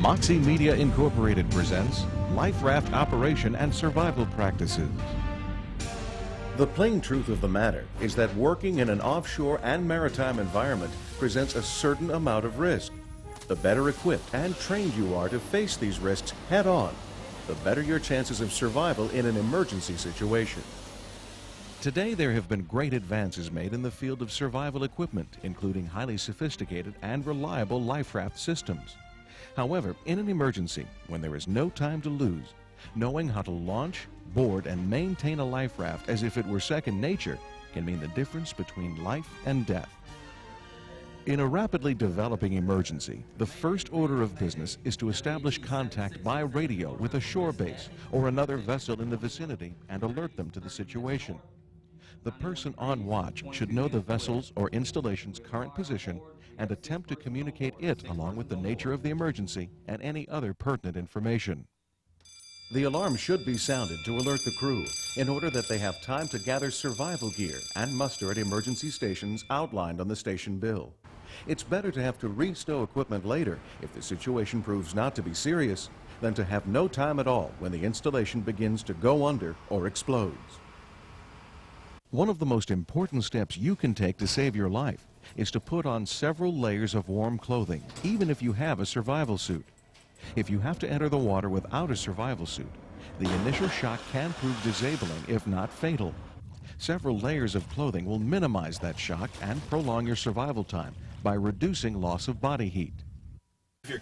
MOXIE Media Incorporated presents Life Raft Operation and Survival Practices. The plain truth of the matter is that working in an offshore and maritime environment presents a certain amount of risk. The better equipped and trained you are to face these risks head-on, the better your chances of survival in an emergency situation. Today, there have been great advances made in the field of survival equipment, including highly sophisticated and reliable life raft systems. However, in an emergency, when there is no time to lose, knowing how to launch, board, and maintain a life raft as if it were second nature can mean the difference between life and death. In a rapidly developing emergency, the first order of business is to establish contact by radio with a shore base or another vessel in the vicinity and alert them to the situation. The person on watch should know the vessel's or installation's current position and attempt to communicate it along with the nature of the emergency and any other pertinent information. The alarm should be sounded to alert the crew in order that they have time to gather survival gear and muster at emergency stations outlined on the station bill. It's better to have to restow equipment later if the situation proves not to be serious than to have no time at all when the installation begins to go under or explodes. One of the most important steps you can take to save your life is to put on several layers of warm clothing, even if you have a survival suit. If you have to enter the water without a survival suit, the initial shock can prove disabling, if not fatal. Several layers of clothing will minimize that shock and prolong your survival time by reducing loss of body heat.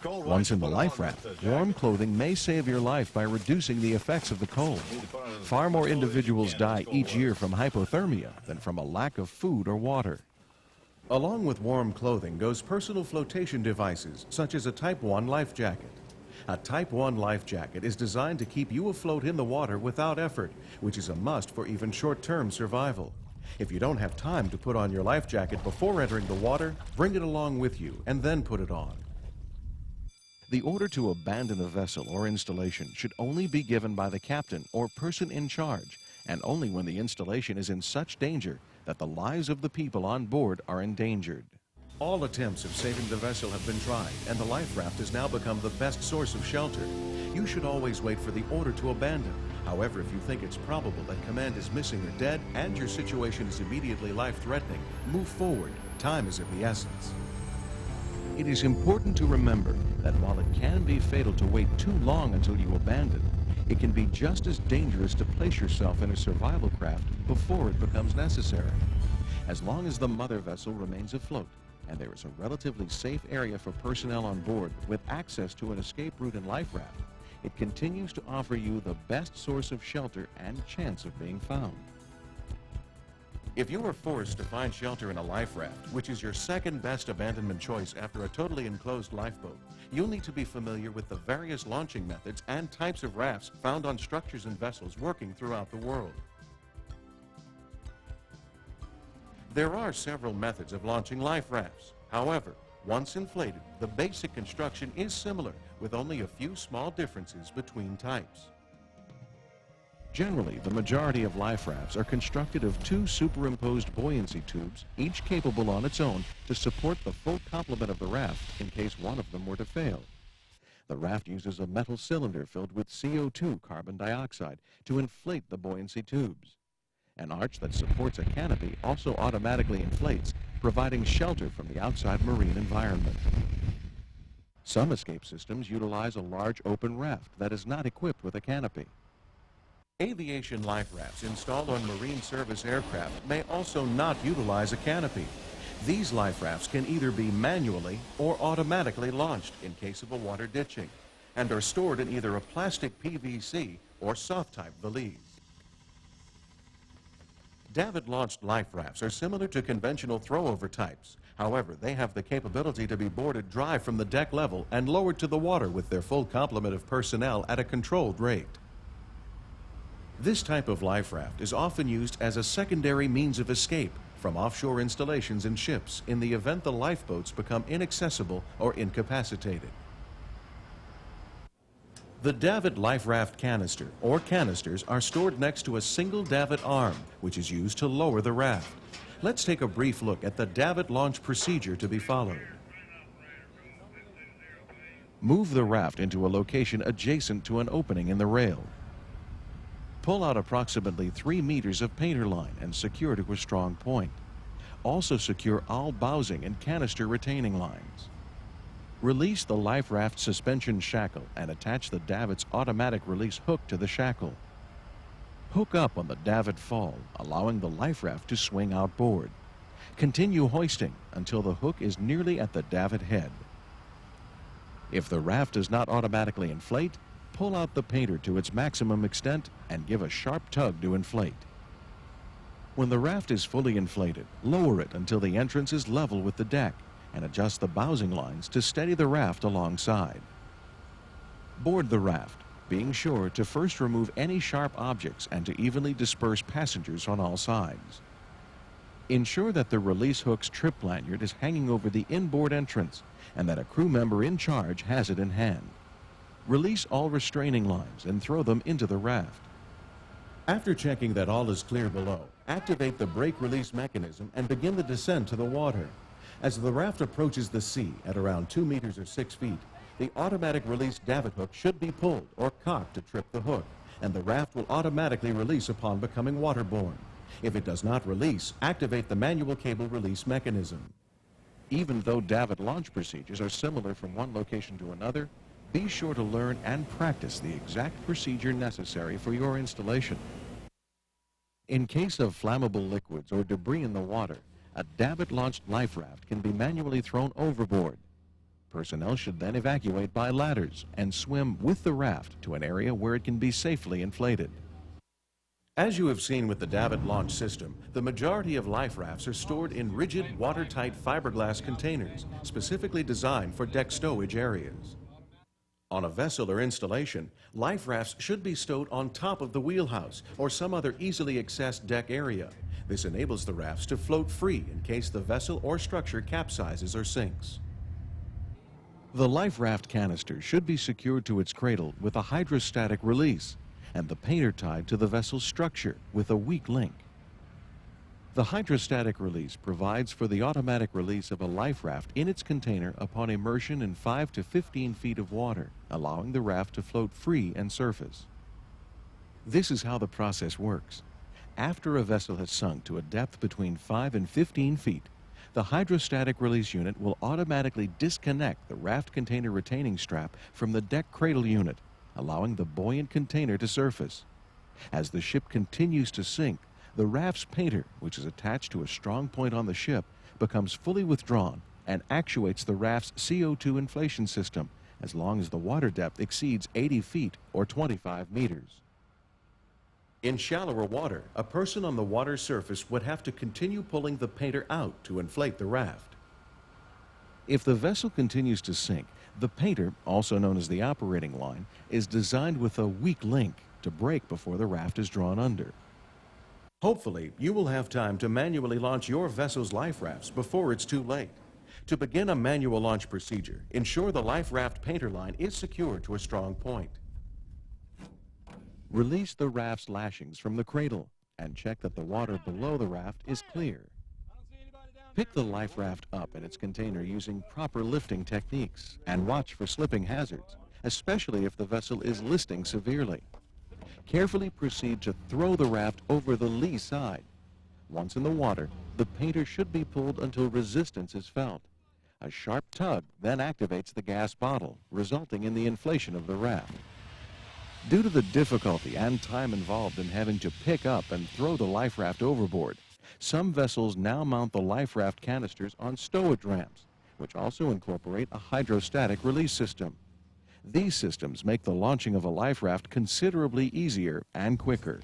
Once in the life raft, warm clothing may save your life by reducing the effects of the cold. Far more individuals die each year from hypothermia than from a lack of food or water. Along with warm clothing goes personal flotation devices such as a Type 1 life jacket. A Type 1 life jacket is designed to keep you afloat in the water without effort, which is a must for even short-term survival. If you don't have time to put on your life jacket before entering the water, bring it along with you and then put it on. The order to abandon a vessel or installation should only be given by the captain or person in charge, and only when the installation is in such danger that the lives of the people on board are endangered. All attempts of saving the vessel have been tried, and the life raft has now become the best source of shelter. You should always wait for the order to abandon. However, if you think it's probable that command is missing or dead and your situation is immediately life-threatening, move forward. Time is of the essence. It is important to remember that while it can be fatal to wait too long until you abandon, it can be just as dangerous to place yourself in a survival craft before it becomes necessary. As long as the mother vessel remains afloat and there is a relatively safe area for personnel on board with access to an escape route and life raft, it continues to offer you the best source of shelter and chance of being found. If you are forced to find shelter in a life raft, which is your second best abandonment choice after a totally enclosed lifeboat, you'll need to be familiar with the various launching methods and types of rafts found on structures and vessels working throughout the world. There are several methods of launching life rafts. However, once inflated, the basic construction is similar, with only a few small differences between types. Generally, the majority of life rafts are constructed of two superimposed buoyancy tubes, each capable on its own to support the full complement of the raft in case one of them were to fail. The raft uses a metal cylinder filled with CO2, carbon dioxide, to inflate the buoyancy tubes. An arch that supports a canopy also automatically inflates, providing shelter from the outside marine environment. Some escape systems utilize a large open raft that is not equipped with a canopy. Aviation life rafts installed on marine service aircraft may also not utilize a canopy. These life rafts can either be manually or automatically launched in case of a water ditching, and are stored in either a plastic PVC or soft-type valise. Davit-launched life rafts are similar to conventional throw-over types. However, they have the capability to be boarded dry from the deck level and lowered to the water with their full complement of personnel at a controlled rate. This type of life raft is often used as a secondary means of escape from offshore installations and ships in the event the lifeboats become inaccessible or incapacitated. The davit life raft canister or canisters are stored next to a single davit arm, which is used to lower the raft. Let's take a brief look at the davit launch procedure to be followed. Move the raft into a location adjacent to an opening in the rail. Pull out approximately 3 meters of painter line and secure to a strong point. Also secure all bowsing and canister retaining lines. Release the life raft suspension shackle and attach the davit's automatic release hook to the shackle. Hook up on the davit fall, allowing the life raft to swing outboard. Continue hoisting until the hook is nearly at the davit head. If the raft does not automatically inflate, pull out the painter to its maximum extent and give a sharp tug to inflate. When the raft is fully inflated, lower it until the entrance is level with the deck and adjust the bowsing lines to steady the raft alongside. Board the raft, being sure to first remove any sharp objects and to evenly disperse passengers on all sides. Ensure that the release hook's trip lanyard is hanging over the inboard entrance and that a crew member in charge has it in hand. Release all restraining lines and throw them into the raft. After checking that all is clear below, activate the brake release mechanism and begin the descent to the water. As the raft approaches the sea at around 2 meters or 6 feet, the automatic release davit hook should be pulled or cocked to trip the hook, and the raft will automatically release upon becoming waterborne. If it does not release, activate the manual cable release mechanism. Even though davit launch procedures are similar from one location to another, be sure to learn and practice the exact procedure necessary for your installation. In case of flammable liquids or debris in the water, a davit-launched life raft can be manually thrown overboard. Personnel should then evacuate by ladders and swim with the raft to an area where it can be safely inflated. As you have seen with the davit launch system, the majority of life rafts are stored in rigid, watertight fiberglass containers, specifically designed for deck stowage areas. On a vessel or installation, life rafts should be stowed on top of the wheelhouse or some other easily accessed deck area. This enables the rafts to float free in case the vessel or structure capsizes or sinks. The life raft canister should be secured to its cradle with a hydrostatic release and the painter tied to the vessel's structure with a weak link. The hydrostatic release provides for the automatic release of a life raft in its container upon immersion in 5 to 15 feet of water, allowing the raft to float free and surface. This is how the process works. After a vessel has sunk to a depth between 5 and 15 feet, the hydrostatic release unit will automatically disconnect the raft container retaining strap from the deck cradle unit, allowing the buoyant container to surface. As the ship continues to sink, the raft's painter, which is attached to a strong point on the ship, becomes fully withdrawn and actuates the raft's CO2 inflation system as long as the water depth exceeds 80 feet or 25 meters. In shallower water, a person on the water's surface would have to continue pulling the painter out to inflate the raft. If the vessel continues to sink, the painter, also known as the operating line, is designed with a weak link to break before the raft is drawn under. Hopefully, you will have time to manually launch your vessel's life rafts before it's too late. To begin a manual launch procedure, ensure the life raft painter line is secured to a strong point. Release the raft's lashings from the cradle and check that the water below the raft is clear. Pick the life raft up in its container using proper lifting techniques and watch for slipping hazards, especially if the vessel is listing severely. Carefully proceed to throw the raft over the lee side. Once in the water, the painter should be pulled until resistance is felt. A sharp tug then activates the gas bottle, resulting in the inflation of the raft. Due to the difficulty and time involved in having to pick up and throw the life raft overboard, some vessels now mount the life raft canisters on stowage ramps, which also incorporate a hydrostatic release system. These systems make the launching of a life raft considerably easier and quicker.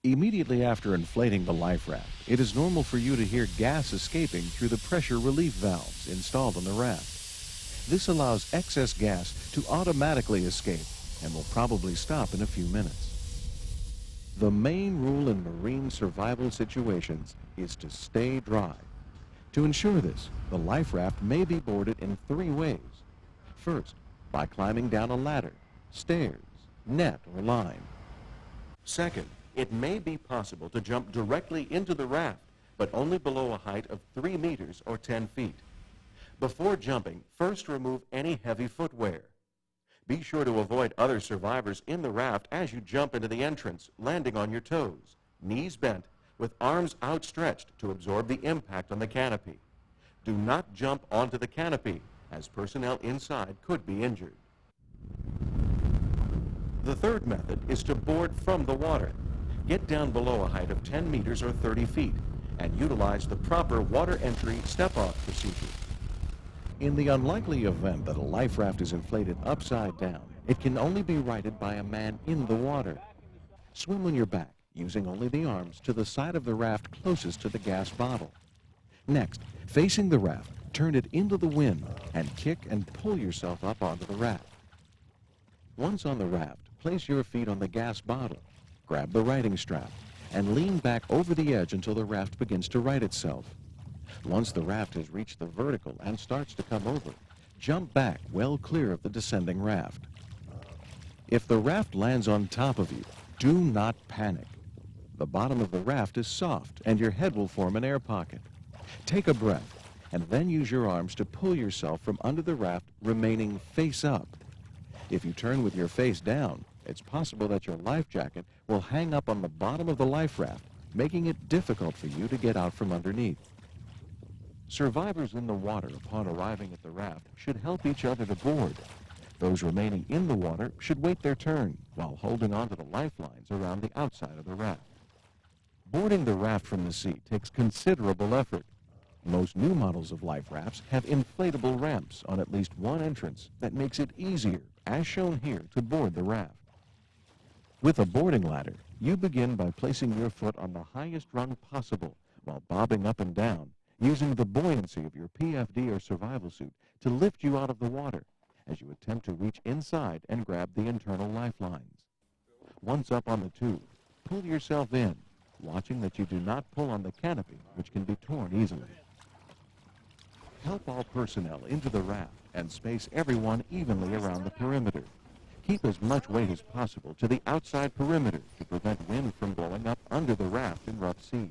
Immediately after inflating the life raft, it is normal for you to hear gas escaping through the pressure relief valves installed on the raft. This allows excess gas to automatically escape and will probably stop in a few minutes. The main rule in marine survival situations is to stay dry. To ensure this, the life raft may be boarded in 3 ways. First, by climbing down a ladder, stairs, net, or line. Second, it may be possible to jump directly into the raft, but only below a height of 3 meters or 10 feet. Before jumping, first remove any heavy footwear. Be sure to avoid other survivors in the raft as you jump into the entrance, landing on your toes, knees bent, with arms outstretched to absorb the impact on the canopy. Do not jump onto the canopy, as personnel inside could be injured. The third method is to board from the water. Get down below a height of 10 meters or 30 feet and utilize the proper water entry step-off procedure. In the unlikely event that a life raft is inflated upside down, it can only be righted by a man in the water. Swim on your back, using only the arms, to the side of the raft closest to the gas bottle. Next, facing the raft, turn it into the wind and kick and pull yourself up onto the raft. Once on the raft, place your feet on the gas bottle, grab the righting strap, and lean back over the edge until the raft begins to right itself. Once the raft has reached the vertical and starts to come over, jump back well clear of the descending raft. If the raft lands on top of you, do not panic. The bottom of the raft is soft and your head will form an air pocket. Take a breath and then use your arms to pull yourself from under the raft, remaining face up. If you turn with your face down, it's possible that your life jacket will hang up on the bottom of the life raft, making it difficult for you to get out from underneath. Survivors in the water upon arriving at the raft should help each other to board. Those remaining in the water should wait their turn while holding onto the lifelines around the outside of the raft. Boarding the raft from the sea takes considerable effort. Most new models of life rafts have inflatable ramps on at least one entrance that makes it easier, as shown here, to board the raft. With a boarding ladder, you begin by placing your foot on the highest rung possible while bobbing up and down, using the buoyancy of your PFD or survival suit to lift you out of the water as you attempt to reach inside and grab the internal lifelines. Once up on the tube, pull yourself in, watching that you do not pull on the canopy, which can be torn easily. Help all personnel into the raft and space everyone evenly around the perimeter. Keep as much weight as possible to the outside perimeter to prevent wind from blowing up under the raft in rough seas.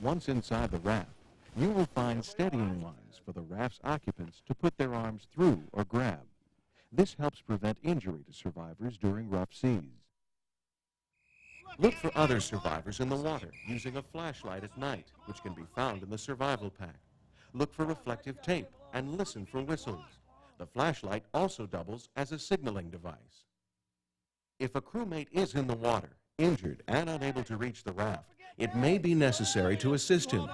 Once inside the raft, you will find steadying lines for the raft's occupants to put their arms through or grab. This helps prevent injury to survivors during rough seas. Look for other survivors in the water using a flashlight at night, which can be found in the survival pack. Look for reflective tape and listen for whistles. The flashlight also doubles as a signaling device. If a crewmate is in the water, injured and unable to reach the raft, it may be necessary to assist him.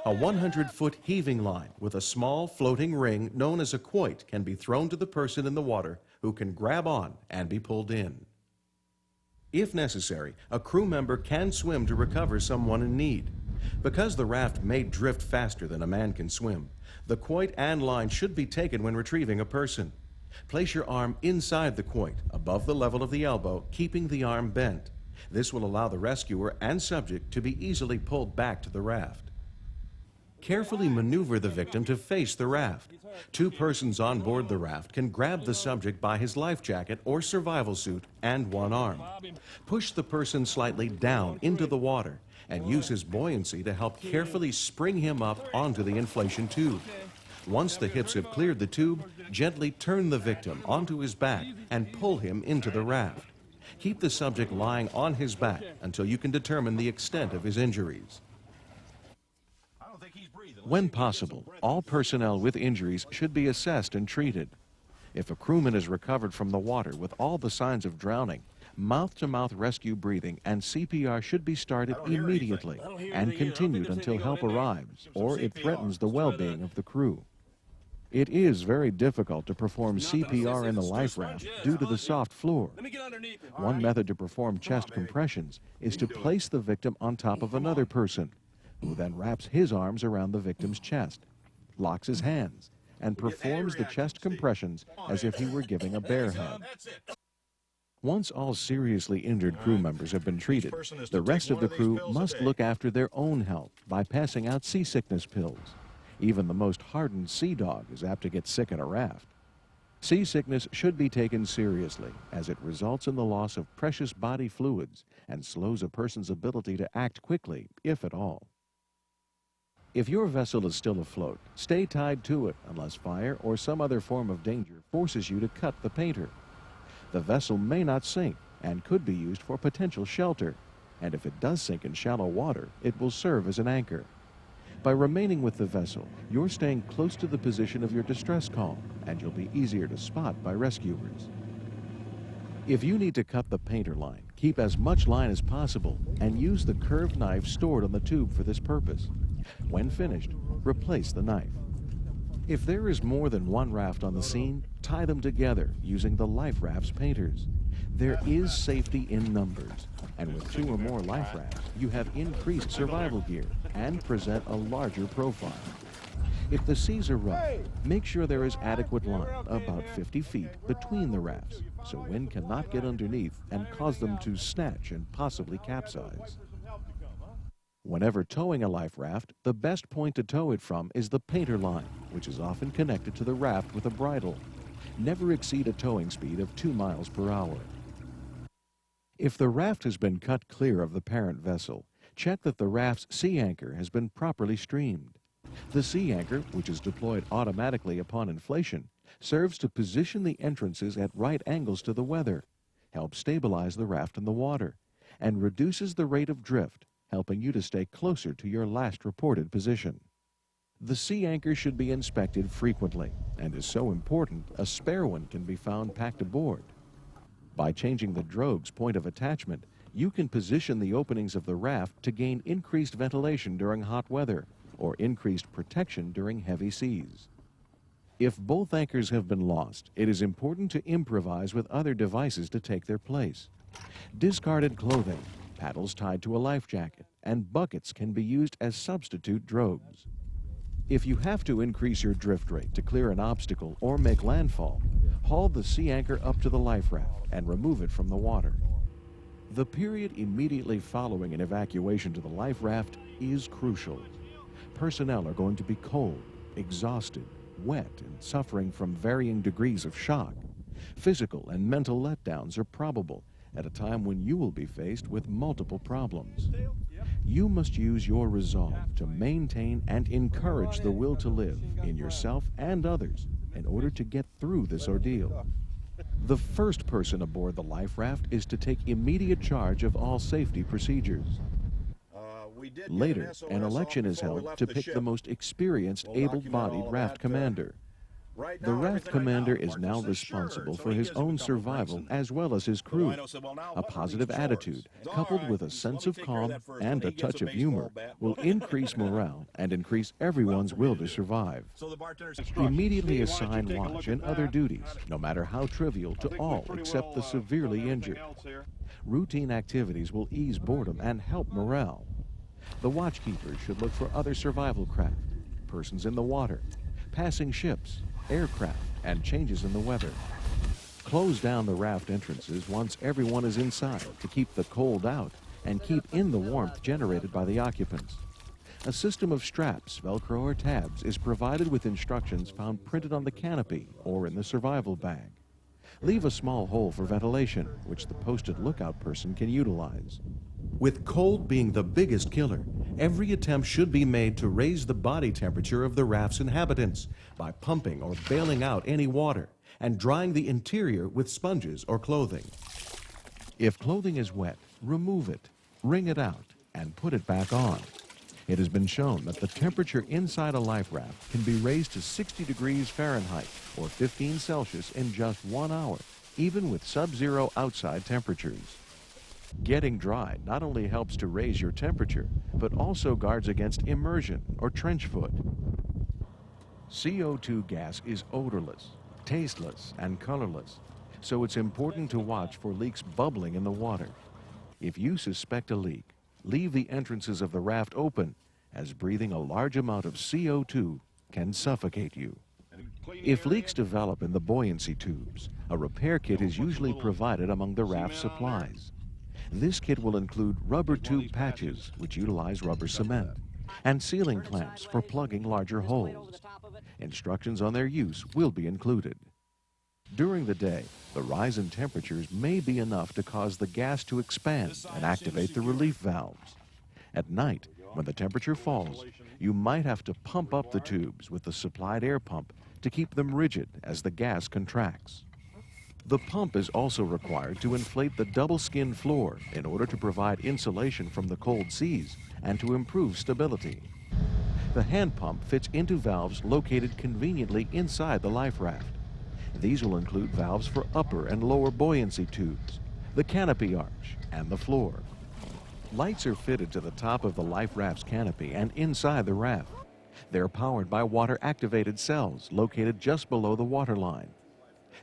A 100-foot heaving line with a small floating ring known as a quoit can be thrown to the person in the water, who can grab on and be pulled in. If necessary, a crew member can swim to recover someone in need. Because the raft may drift faster than a man can swim, the quoit and line should be taken when retrieving a person. Place your arm inside the quoit, above the level of the elbow, keeping the arm bent. This will allow the rescuer and subject to be easily pulled back to the raft. Carefully maneuver the victim to face the raft. Two persons on board the raft can grab the subject by his life jacket or survival suit and one arm. Push the person slightly down into the water and use his buoyancy to help carefully spring him up onto the inflation tube. Once the hips have cleared the tube, gently turn the victim onto his back and pull him into the raft. Keep the subject lying on his back until you can determine the extent of his injuries. When possible, all personnel with injuries should be assessed and treated. If a crewman is recovered from the water with all the signs of drowning, mouth-to-mouth rescue breathing and CPR should be started immediately and continued until help arrives or it threatens the well-being of the crew. It is very difficult to perform CPR in the life raft due to the soft floor. One method to perform chest compressions is to place the victim on top of another person, who then wraps his arms around the victim's chest, locks his hands, and performs the chest compressions as if he were giving a bear hug. Once all seriously injured crew members have been treated, the rest of the crew must look after their own health by passing out seasickness pills. Even the most hardened sea dog is apt to get sick in a raft. Seasickness should be taken seriously, as it results in the loss of precious body fluids and slows a person's ability to act quickly, if at all. If your vessel is still afloat, stay tied to it unless fire or some other form of danger forces you to cut the painter. The vessel may not sink and could be used for potential shelter, and if it does sink in shallow water, it will serve as an anchor. By remaining with the vessel, you're staying close to the position of your distress call, and you'll be easier to spot by rescuers. If you need to cut the painter line, keep as much line as possible and use the curved knife stored on the tube for this purpose. When finished, replace the knife. If there is more than one raft on the scene, tie them together using the LIFERAFT's painters. There is safety in numbers, and with 2 or more life rafts, you have increased survival gear and present a larger profile. If the seas are rough, make sure there is adequate line, about 50 feet, between the rafts, so wind cannot get underneath and cause them to snatch and possibly capsize. Whenever towing a life raft, the best point to tow it from is the painter line, which is often connected to the raft with a bridle. Never exceed a towing speed of 2 miles per hour. If the raft has been cut clear of the parent vessel, check that the raft's sea anchor has been properly streamed. The sea anchor, which is deployed automatically upon inflation, serves to position the entrances at right angles to the weather, helps stabilize the raft in the water, and reduces the rate of drift, helping you to stay closer to your last reported position. The sea anchor should be inspected frequently, and is so important a spare one can be found packed aboard. By changing the drogue's point of attachment, you can position the openings of the raft to gain increased ventilation during hot weather or increased protection during heavy seas. If both anchors have been lost, it is important to improvise with other devices to take their place. Discarded clothing, paddles tied to a life jacket, and buckets can be used as substitute drogues. If you have to increase your drift rate to clear an obstacle or make landfall, haul the sea anchor up to the life raft and remove it from the water. The period immediately following an evacuation to the life raft is crucial. Personnel are going to be cold, exhausted, wet, and suffering from varying degrees of shock. Physical and mental letdowns are probable at a time when you will be faced with multiple problems. You must use your resolve to maintain and encourage the will to live in yourself and others in order to get through this ordeal. The first person aboard the life raft is to take immediate charge of all safety procedures. Later, an election is held to pick the most experienced, able-bodied raft commander. The raft commander is now responsible for his own survival as well as his crew. A positive attitude, coupled with a sense of calm and a touch of humor, will increase morale and increase everyone's will to survive. Immediately assign watch and other duties, no matter how trivial, to all except the severely injured. Routine activities will ease boredom and help morale. The watchkeepers should look for other survival craft, persons in the water, passing ships, aircraft, and changes in the weather. Close down the raft entrances once everyone is inside to keep the cold out and keep in the warmth generated by the occupants. A system of straps, Velcro, or tabs is provided with instructions found printed on the canopy or in the survival bag. Leave a small hole for ventilation, which the posted lookout person can utilize. With cold being the biggest killer, every attempt should be made to raise the body temperature of the raft's inhabitants by pumping or bailing out any water and drying the interior with sponges or clothing. If clothing is wet, remove it, wring it out, and put it back on. It has been shown that the temperature inside a life raft can be raised to 60 degrees Fahrenheit or 15 Celsius in just 1 hour, even with sub-zero outside temperatures. Getting dry not only helps to raise your temperature, but also guards against immersion or trench foot. CO2 gas is odorless, tasteless, and colorless, so it's important to watch for leaks bubbling in the water. If you suspect a leak, leave the entrances of the raft open, as breathing a large amount of CO2 can suffocate you. If leaks develop in the buoyancy tubes, a repair kit is usually provided among the raft supplies. This kit will include rubber tube patches, which utilize rubber cement, and sealing clamps for plugging larger holes. Instructions on their use will be included. During the day, the rise in temperatures may be enough to cause the gas to expand and activate the relief valves. At night, when the temperature falls, You might have to pump up the tubes with the supplied air pump to keep them rigid as the gas contracts. The pump is also required to inflate the double-skin floor in order to provide insulation from the cold seas and to improve stability. The hand pump fits into valves located conveniently inside the life raft. These will include valves for upper and lower buoyancy tubes, the canopy arch, and the floor. Lights are fitted to the top of the life raft's canopy and inside the raft. They're powered by water-activated cells located just below the waterline.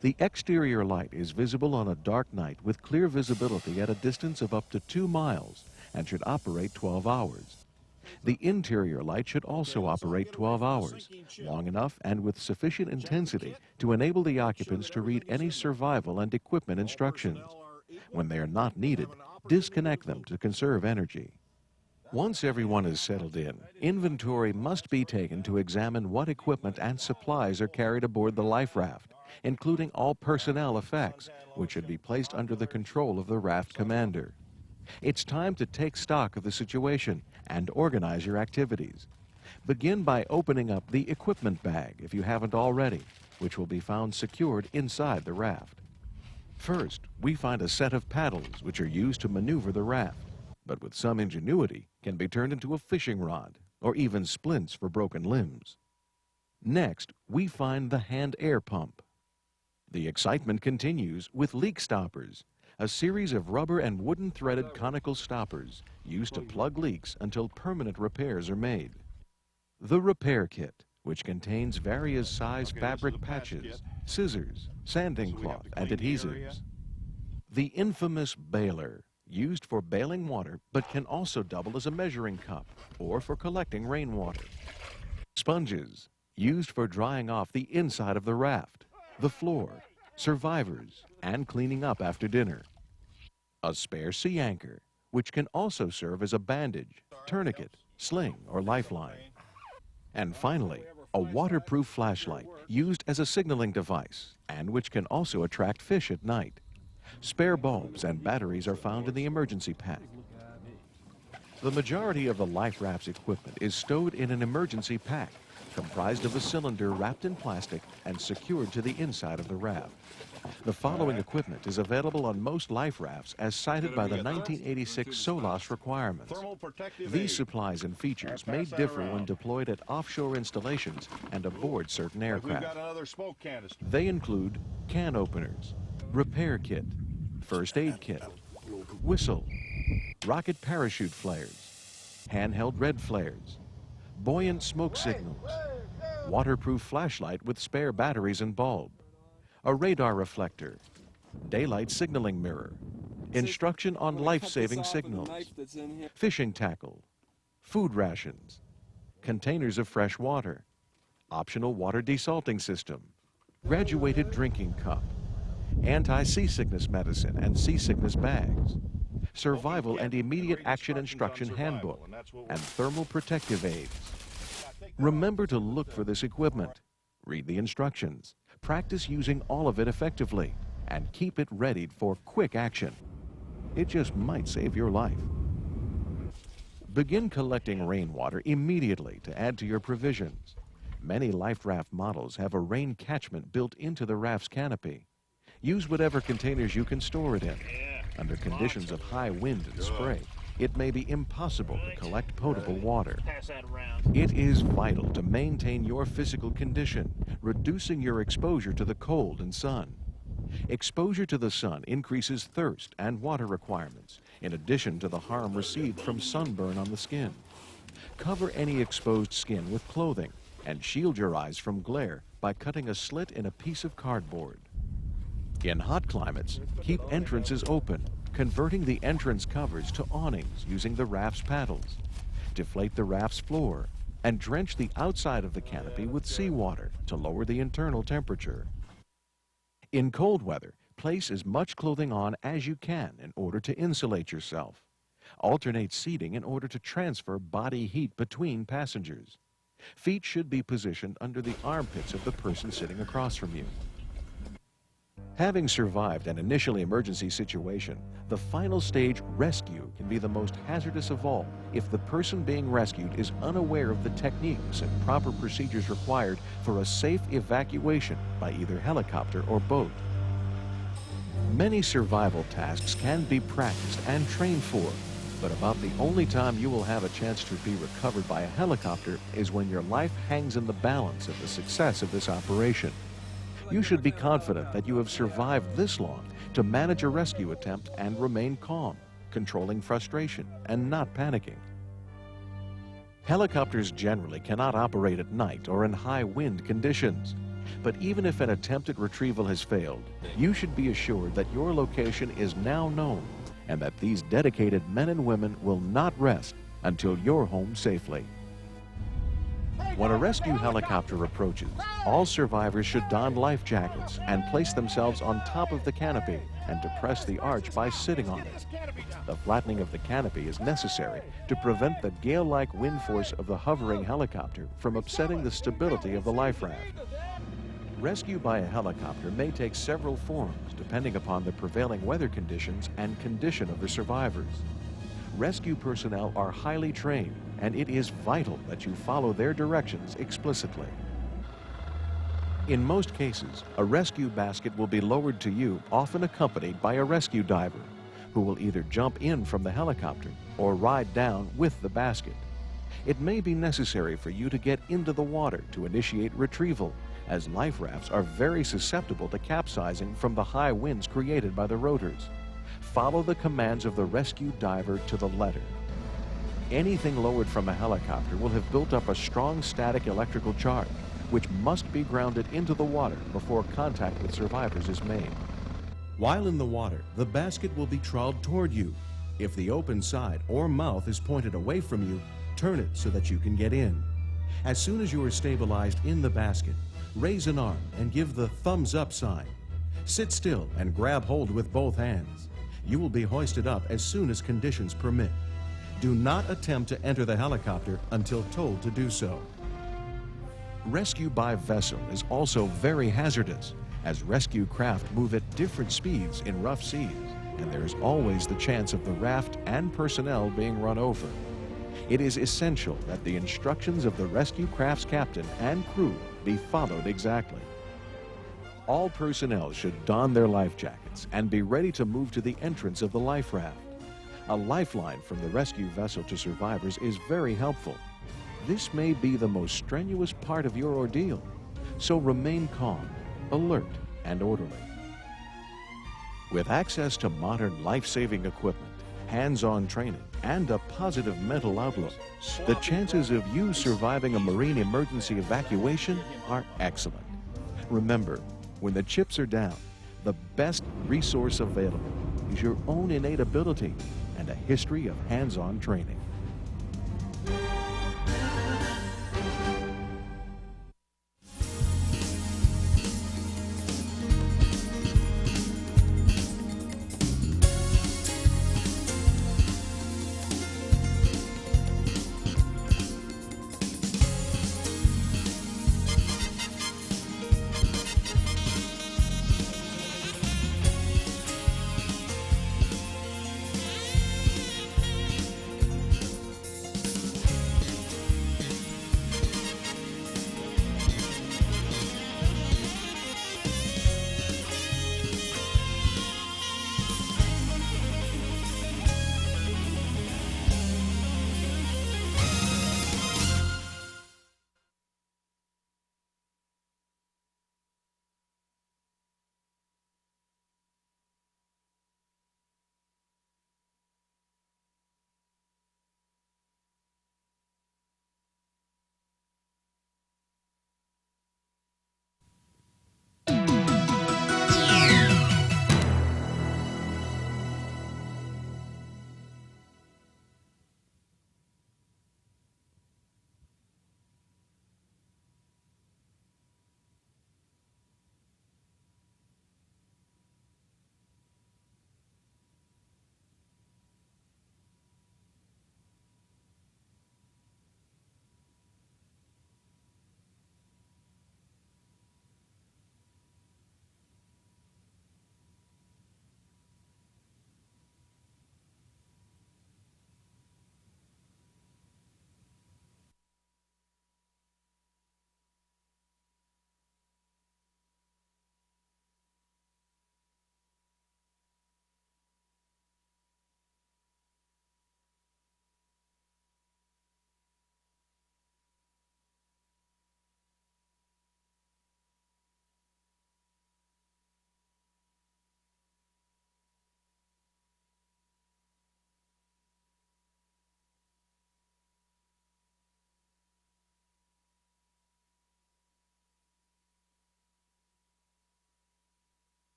The exterior light is visible on a dark night with clear visibility at a distance of up to 2 miles and should operate 12 hours. The interior light should also operate 12 hours, long enough and with sufficient intensity to enable the occupants to read any survival and equipment instructions. When they are not needed, disconnect them to conserve energy. Once everyone is settled in, inventory must be taken to examine what equipment and supplies are carried aboard the life raft, including all personnel effects, which should be placed under the control of the raft commander. It's time to take stock of the situation and organize your activities. Begin by opening up the equipment bag if you haven't already, which will be found secured inside the raft. First, we find a set of paddles which are used to maneuver the raft, but with some ingenuity can be turned into a fishing rod or even splints for broken limbs. Next, we find the hand air pump. The excitement continues with leak stoppers, a series of rubber and wooden threaded conical stoppers used to plug leaks until permanent repairs are made. The repair kit, which contains various size fabric patches, scissors, sanding cloth, and adhesives. The infamous baler, used for bailing water but can also double as a measuring cup or for collecting rainwater. Sponges, used for drying off the inside of the raft, the floor, survivors, and cleaning up after dinner. A spare sea anchor, which can also serve as a bandage, tourniquet, sling, or lifeline. And finally, a waterproof flashlight used as a signaling device and which can also attract fish at night. Spare bulbs and batteries are found in the emergency pack. The majority of the life raft's equipment is stowed in an emergency pack, comprised of a cylinder wrapped in plastic and secured to the inside of the raft. The following equipment is available on most life rafts as cited by the 1986 SOLAS requirements. These supplies and features may differ when deployed at offshore installations and aboard certain aircraft. They include can openers, repair kit, first aid kit, whistle, rocket parachute flares, handheld red flares, buoyant smoke signals, waterproof flashlight with spare batteries and bulb, a radar reflector, daylight signaling mirror, instruction on life-saving signals, fishing tackle, food rations, containers of fresh water, optional water desalting system, graduated drinking cup, anti-seasickness medicine and seasickness bags, survival and immediate action instruction handbook, and thermal protective aids. Remember to look for this equipment, read the instructions, practice using all of it effectively, and keep it ready for quick action. It just might save your life. Begin collecting rainwater immediately to add to your provisions. Many life raft models have a rain catchment built into the raft's canopy. Use whatever containers you can store it in. Under conditions of high wind and spray, it may be impossible to collect potable water. It is vital to maintain your physical condition, reducing your exposure to the cold and sun. Exposure to the sun increases thirst and water requirements, in addition to the harm received from sunburn on the skin. Cover any exposed skin with clothing and shield your eyes from glare by cutting a slit in a piece of cardboard. In hot climates, keep entrances open, converting the entrance covers to awnings using the raft's paddles. Deflate the raft's floor and drench the outside of the canopy with seawater to lower the internal temperature. In cold weather, place as much clothing on as you can in order to insulate yourself. Alternate seating in order to transfer body heat between passengers. Feet should be positioned under the armpits of the person sitting across from you. Having survived an initial emergency situation, the final stage, rescue, can be the most hazardous of all if the person being rescued is unaware of the techniques and proper procedures required for a safe evacuation by either helicopter or boat. Many survival tasks can be practiced and trained for, but about the only time you will have a chance to be recovered by a helicopter is when your life hangs in the balance of the success of this operation. You should be confident that you have survived this long to manage a rescue attempt and remain calm, controlling frustration and not panicking. Helicopters generally cannot operate at night or in high wind conditions. But even if an attempted retrieval has failed, you should be assured that your location is now known and that these dedicated men and women will not rest until you're home safely. When a rescue helicopter approaches, all survivors should don life jackets and place themselves on top of the canopy and depress the arch by sitting on it. The flattening of the canopy is necessary to prevent the gale-like wind force of the hovering helicopter from upsetting the stability of the life raft. Rescue by a helicopter may take several forms depending upon the prevailing weather conditions and condition of the survivors. Rescue personnel are highly trained, and it is vital that you follow their directions explicitly. In most cases, a rescue basket will be lowered to you, often accompanied by a rescue diver, who will either jump in from the helicopter or ride down with the basket. It may be necessary for you to get into the water to initiate retrieval, as life rafts are very susceptible to capsizing from the high winds created by the rotors. Follow the commands of the rescue diver to the letter. Anything lowered from a helicopter will have built up a strong static electrical charge, which must be grounded into the water before contact with survivors is made. While in the water, the basket will be trawled toward you. If the open side or mouth is pointed away from you, turn it so that you can get in. As soon as you are stabilized in the basket, raise an arm and give the thumbs up sign. Sit still and grab hold with both hands. You will be hoisted up as soon as conditions permit. Do not attempt to enter the helicopter until told to do so. Rescue by vessel is also very hazardous, as rescue craft move at different speeds in rough seas, and there is always the chance of the raft and personnel being run over. It is essential that the instructions of the rescue craft's captain and crew be followed exactly. All personnel should don their life jackets and be ready to move to the entrance of the life raft. A lifeline from the rescue vessel to survivors is very helpful. This may be the most strenuous part of your ordeal, so remain calm, alert, and orderly. With access to modern life-saving equipment, hands-on training, and a positive mental outlook, the chances of you surviving a marine emergency evacuation are excellent. Remember, when the chips are down, the best resource available is your own innate ability and a history of hands-on training.